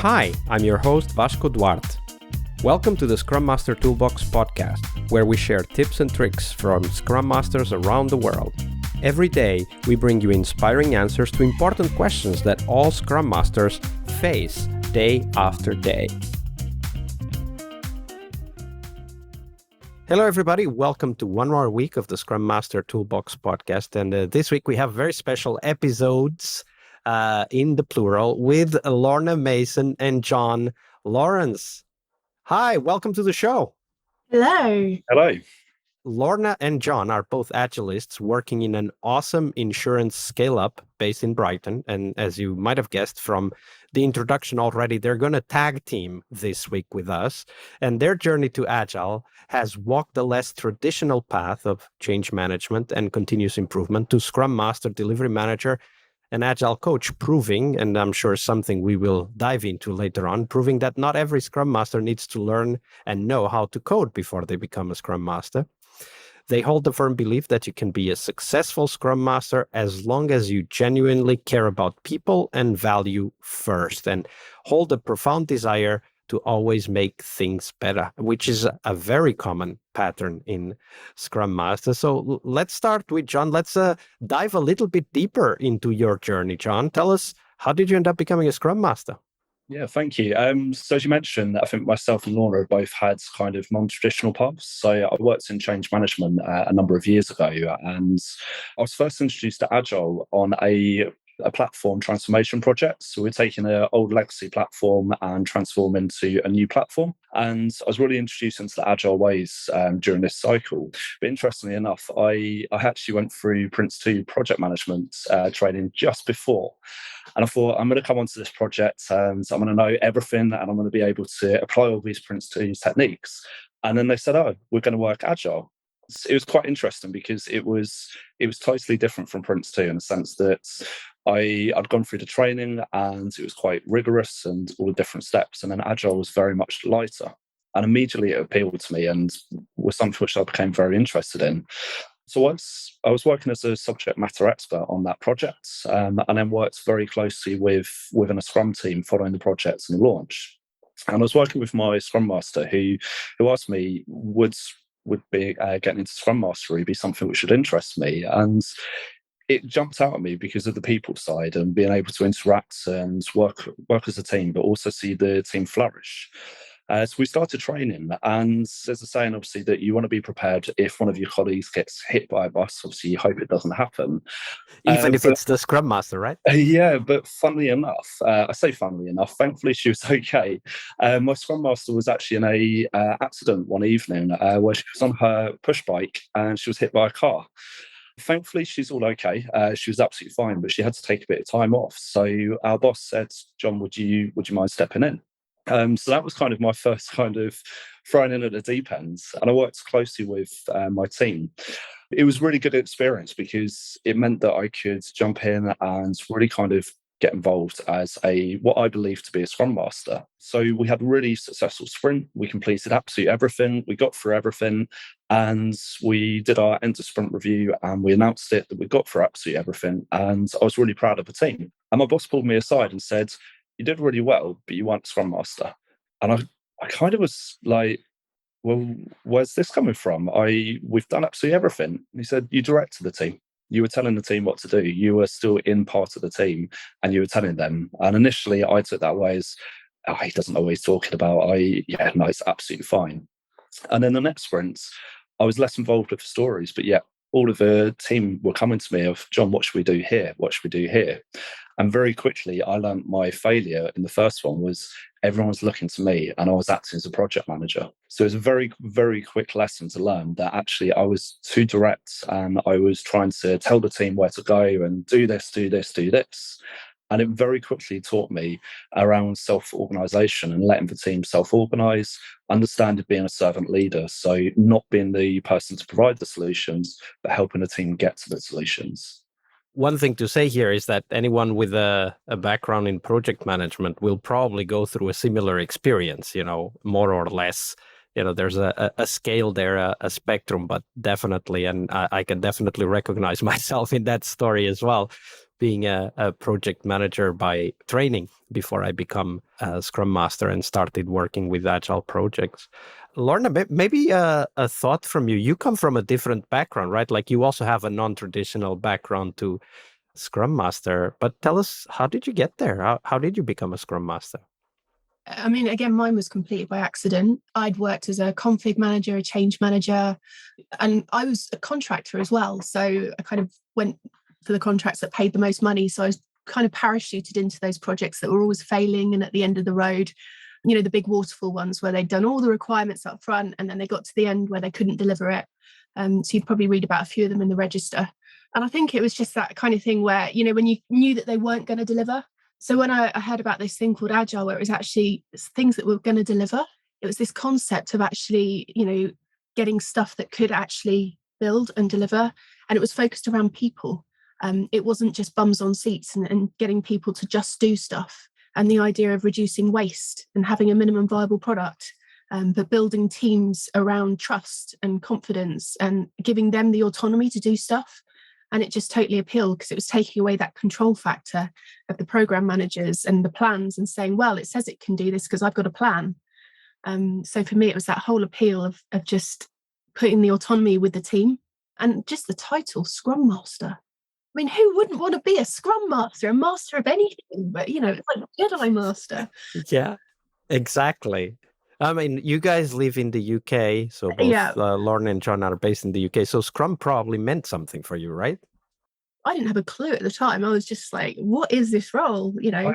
Hi, I'm your host Vasco Duarte. Welcome to the Scrum Master Toolbox podcast, where we share tips and tricks from Scrum Masters around the world. Every day, we bring you inspiring answers to important questions that all Scrum Masters face day after day. Hello, everybody. Welcome to one more week of the Scrum Master Toolbox podcast. And this week, we have very special episodes in the plural with Lorna Mason and Jon Lawrence. Hi, welcome to the show. Hello. Hello. Lorna and Jon are both agilists working in an awesome insurance scale-up based in Brighton. And as you might have guessed from the introduction already, they're going to tag team this week with us. And their journey to Agile has walked the less traditional path of change management and continuous improvement to Scrum Master, Delivery Manager, and Agile Coach, proving, and I'm sure something we will dive into later on, proving that not every Scrum Master needs to learn and know how to code before they become a Scrum Master. They hold the firm belief that you can be a successful Scrum Master as long as you genuinely care about people and value first, and hold a profound desire to always make things better, which is a very common pattern in Scrum Master. So let's start with Jon. Let's dive a little bit deeper into your journey, Jon. Tell us, how did you end up becoming a Scrum Master? Yeah, thank you. So as you mentioned, I think myself and Lorna have both had kind of non-traditional paths. So I worked in change management a number of years ago, and I was first introduced to Agile on a platform transformation project. So we're taking an old legacy platform and transform into a new platform. And I was really introduced into the Agile ways during this cycle. But interestingly enough, I actually went through Prince 2 project management training just before. And I thought, I'm going to come onto this project and I'm going to know everything and I'm going to be able to apply all these Prince 2 techniques. And then they said, oh, we're going to work Agile. It was quite interesting because it was totally different from Prince 2 in the sense that I'd gone through the training and it was quite rigorous and all the different steps. And then Agile was very much lighter. And immediately it appealed to me and was something which I became very interested in. So once I was working as a subject matter expert on that project, and then worked very closely within a Scrum team following the project and the launch. And I was working with my Scrum Master who asked me, would be getting into Scrum Mastery be something which should interest me? And it jumped out at me because of the people side and being able to interact and work as a team, but also see the team flourish. So we started training, and there's a saying, obviously, that you want to be prepared if one of your colleagues gets hit by a bus. Obviously, you hope it doesn't happen. Even if it's the Scrum Master, right? Yeah, but funnily enough, I say funnily enough, thankfully she was okay. My Scrum Master was actually in a accident one evening where she was on her push bike and she was hit by a car. Thankfully, she's all okay. She was absolutely fine, but she had to take a bit of time off. So our boss said, Jon, would you mind stepping in? So that was kind of my first kind of thrown in at the deep end. And I worked closely with my team. It was a really good experience because it meant that I could jump in and really kind of get involved as what I believe to be a Scrum Master. So we had a really successful sprint. We completed absolutely everything. We got through everything. And we did our end of sprint review and we announced it that we got through absolutely everything. And I was really proud of the team. And my boss pulled me aside and said, you did really well, but you weren't Scrum Master. And I kind of was like, well, where's this coming from? We've done absolutely everything. And he said, you directed the team. You were telling the team what to do. You were still in part of the team and you were telling them. And initially I took that way as, oh, he doesn't know what he's talking about. No, it's absolutely fine. And then the next sprints, I was less involved with the stories, but yet all of the team were coming to me of, Jon, what should we do here? What should we do here? And very quickly, I learned my failure in the first one was everyone was looking to me and I was acting as a project manager. So it was a very, very quick lesson to learn that actually I was too direct and I was trying to tell the team where to go and do this, do this, do this. And it very quickly taught me around self-organization and letting the team self-organize, understanding being a servant leader. So not being the person to provide the solutions, but helping the team get to the solutions. One thing to say here is that anyone with a background in project management will probably go through a similar experience, more or less. There's a scale there, a spectrum, but definitely, and I can definitely recognize myself in that story as well. being a project manager by training before I become a Scrum Master and started working with Agile projects. Lorna, maybe a thought from you. You come from a different background, right? Like you also have a non-traditional background to Scrum Master, but tell us, how did you get there? How did you become a Scrum Master? I mean, again, mine was completely by accident. I'd worked as a config manager, a change manager, and I was a contractor as well. So I kind of went for the contracts that paid the most money. So I was kind of parachuted into those projects that were always failing and at the end of the road, you know, the big waterfall ones where they'd done all the requirements up front and then they got to the end where they couldn't deliver it. So you'd probably read about a few of them in the register. And I think it was just that kind of thing where, you know, when you knew that they weren't going to deliver. So when I heard about this thing called Agile, where it was actually things that were going to deliver, it was this concept of actually, you know, getting stuff that could actually build and deliver. And it was focused around people. It wasn't just bums on seats and getting people to just do stuff. And the idea of reducing waste and having a minimum viable product, but building teams around trust and confidence and giving them the autonomy to do stuff. And it just totally appealed because it was taking away that control factor of the program managers and the plans and saying, well, it says it can do this because I've got a plan. So for me, it was that whole appeal of just putting the autonomy with the team and just the title, Scrum Master. I mean, who wouldn't want to be a Scrum Master, a master of anything? But, you know, it's like Jedi Master. Yeah, exactly. I mean, you guys live in the UK, so both Lorna and Jon are based in the UK. So Scrum probably meant something for you, right? I didn't have a clue at the time. I was just like, what is this role? You know, I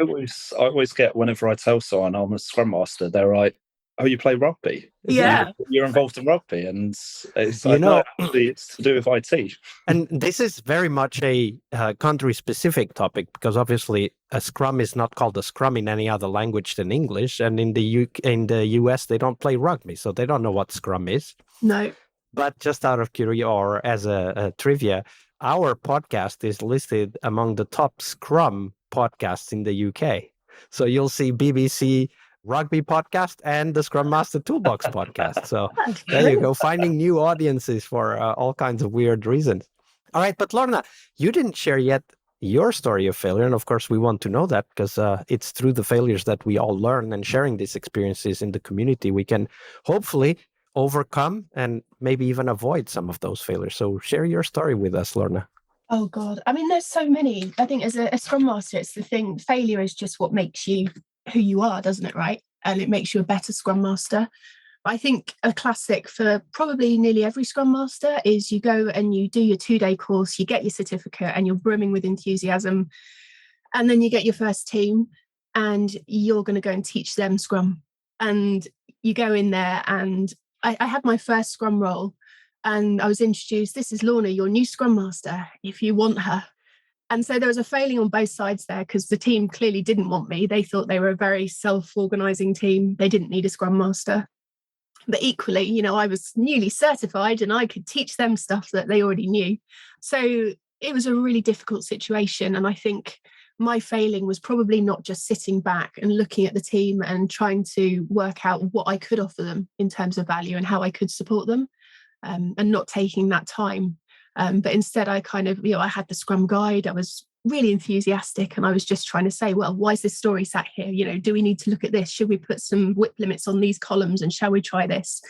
always get, whenever I tell someone I'm a Scrum Master, they're like, oh, you play rugby? Yeah. You're involved in rugby. And it's You know, actually, it's to do with IT. And this is very much a country-specific topic because obviously a Scrum is not called a Scrum in any other language than English. And in the US, they don't play rugby, so they don't know what Scrum is. No. But just out of curiosity, or as a trivia, our podcast is listed among the top Scrum podcasts in the UK. So you'll see BBC Rugby podcast and the Scrum Master Toolbox podcast. So there you go, finding new audiences for all kinds of weird reasons. All right, but Lorna, you didn't share yet your story of failure. And of course, we want to know that because it's through the failures that we all learn, and sharing these experiences in the community, we can hopefully overcome and maybe even avoid some of those failures. So share your story with us, Lorna. Oh, God. I mean, there's so many. I think as a Scrum Master, it's the thing, failure is just what makes you who you are, doesn't it, right? And it makes you a better Scrum Master. I think a classic for probably nearly every Scrum Master is you go and you do your 2-day course, you get your certificate and you're brimming with enthusiasm. And then you get your first team and you're going to go and teach them Scrum. And you go in there, and I had my first Scrum role and I was introduced, this is Lorna, your new Scrum Master, if you want her. And so there was a failing on both sides there because the team clearly didn't want me. They thought they were a very self-organizing team. They didn't need a Scrum Master. But equally, you know, I was newly certified and I could teach them stuff that they already knew. So it was a really difficult situation. And I think my failing was probably not just sitting back and looking at the team and trying to work out what I could offer them in terms of value and how I could support them, and not taking that time. But instead, I kind of, you know, I had the Scrum guide. I was really enthusiastic and I was just trying to say, well, why is this story sat here? You know, do we need to look at this? Should we put some whip limits on these columns and shall we try this?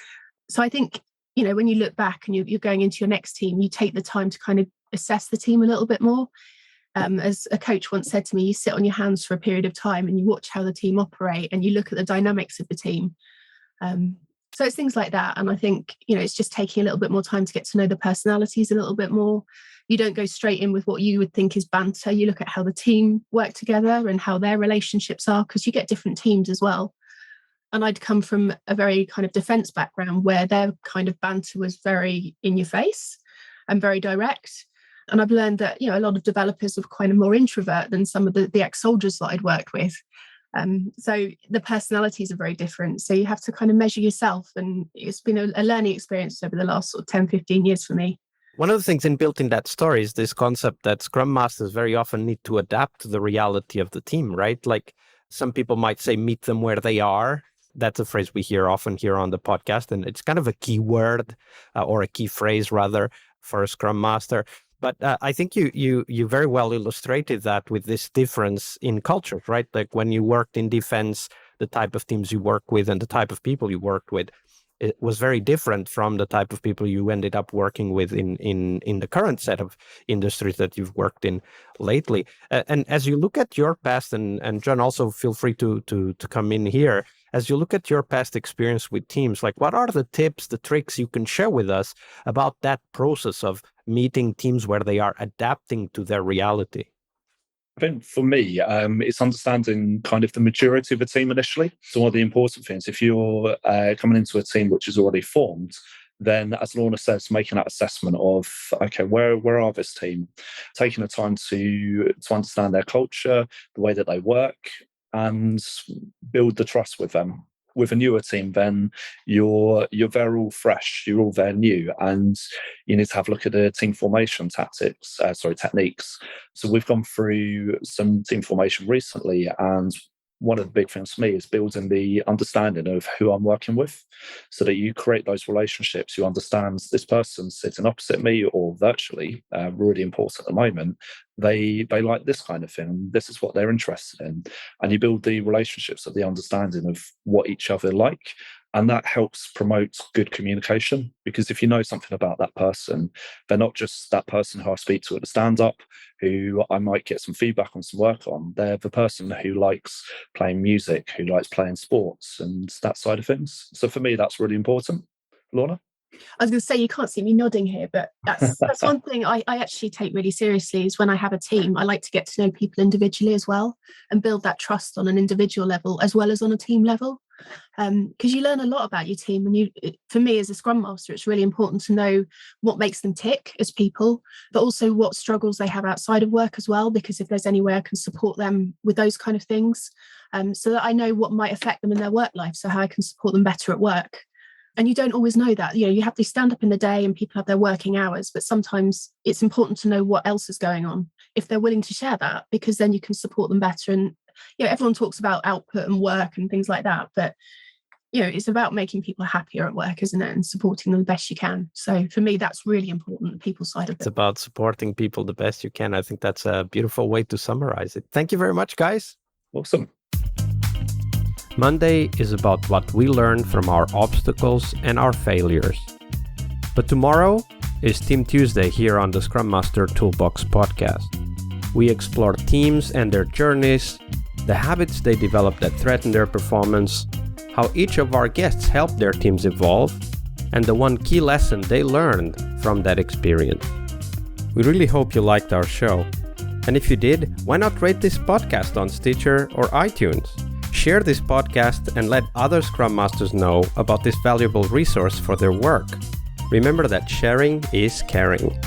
So I think, you know, when you look back and you're going into your next team, you take the time to kind of assess the team a little bit more. As a coach once said to me, you sit on your hands for a period of time and you watch how the team operate and you look at the dynamics of the team. So it's things like that. And I think, you know, it's just taking a little bit more time to get to know the personalities a little bit more. You don't go straight in with what you would think is banter. You look at how the team work together and how their relationships are, because you get different teams as well. And I'd come from a very kind of defense background where their kind of banter was very in your face and very direct. And I've learned that, you know, a lot of developers are kind of more introvert than some of the ex-soldiers that I'd worked with. So the personalities are very different. So you have to kind of measure yourself. And it's been a learning experience over the last sort of 10, 15 years for me. One of the things inbuilt in that story is this concept that Scrum Masters very often need to adapt to the reality of the team, right? Like some people might say, meet them where they are. That's a phrase we hear often here on the podcast. And it's kind of a key word or a key phrase rather for a Scrum Master. But I think you very well illustrated that with this difference in culture, right? Like when you worked in defense, the type of teams you work with and the type of people you worked with, it was very different from the type of people you ended up working with in the current set of industries that you've worked in lately. And as you look at your past, and Jon, also feel free to come in here, as you look at your past experience with teams, like what are the tips, the tricks you can share with us about that process of meeting teams where they are adapting to their reality? I think for me, it's understanding kind of the maturity of a team initially. So one of the important things, if you're coming into a team which is already formed, then as Lorna says, making that assessment of, okay, where are this team? Taking the time to understand their culture, the way that they work, and build the trust with them. With a newer team, then you're very all fresh, you're all very new, and you need to have a look at the team formation techniques. So we've gone through some team formation recently, and one of the big things for me is building the understanding of who I'm working with, so that you create those relationships. You understand this person sitting opposite me or virtually, really important at the moment. They like this kind of thing. This is what they're interested in. And you build the relationships of the understanding of what each other like. And that helps promote good communication, because if you know something about that person, they're not just that person who I speak to at the stand-up, who I might get some feedback on some work on. They're the person who likes playing music, who likes playing sports and that side of things. So for me, that's really important. Lorna? I was going to say, you can't see me nodding here, but that's one thing I actually take really seriously is when I have a team, I like to get to know people individually as well and build that trust on an individual level as well as on a team level. Because you learn a lot about your team. And for me as a Scrum Master, it's really important to know what makes them tick as people, but also what struggles they have outside of work as well, because if there's any way I can support them with those kind of things, so that I know what might affect them in their work life, so how I can support them better at work. And you don't always know that. You have to stand up in the day and people have their working hours, but sometimes it's important to know what else is going on if they're willing to share that, because then you can support them better. And everyone talks about output and work and things like that, but it's about making people happier at work, isn't it? And supporting them the best you can. So for me, that's really important, the people side of it. It's about supporting people the best you can. I think that's a beautiful way to summarize it. Thank you very much, guys. Awesome. Monday is about what we learn from our obstacles and our failures. But tomorrow is Team Tuesday here on the Scrum Master Toolbox podcast. We explore teams and their journeys, the habits they develop that threaten their performance, how each of our guests help their teams evolve, and the one key lesson they learned from that experience. We really hope you liked our show. And if you did, why not rate this podcast on Stitcher or iTunes? Share this podcast and let other Scrum Masters know about this valuable resource for their work. Remember that sharing is caring.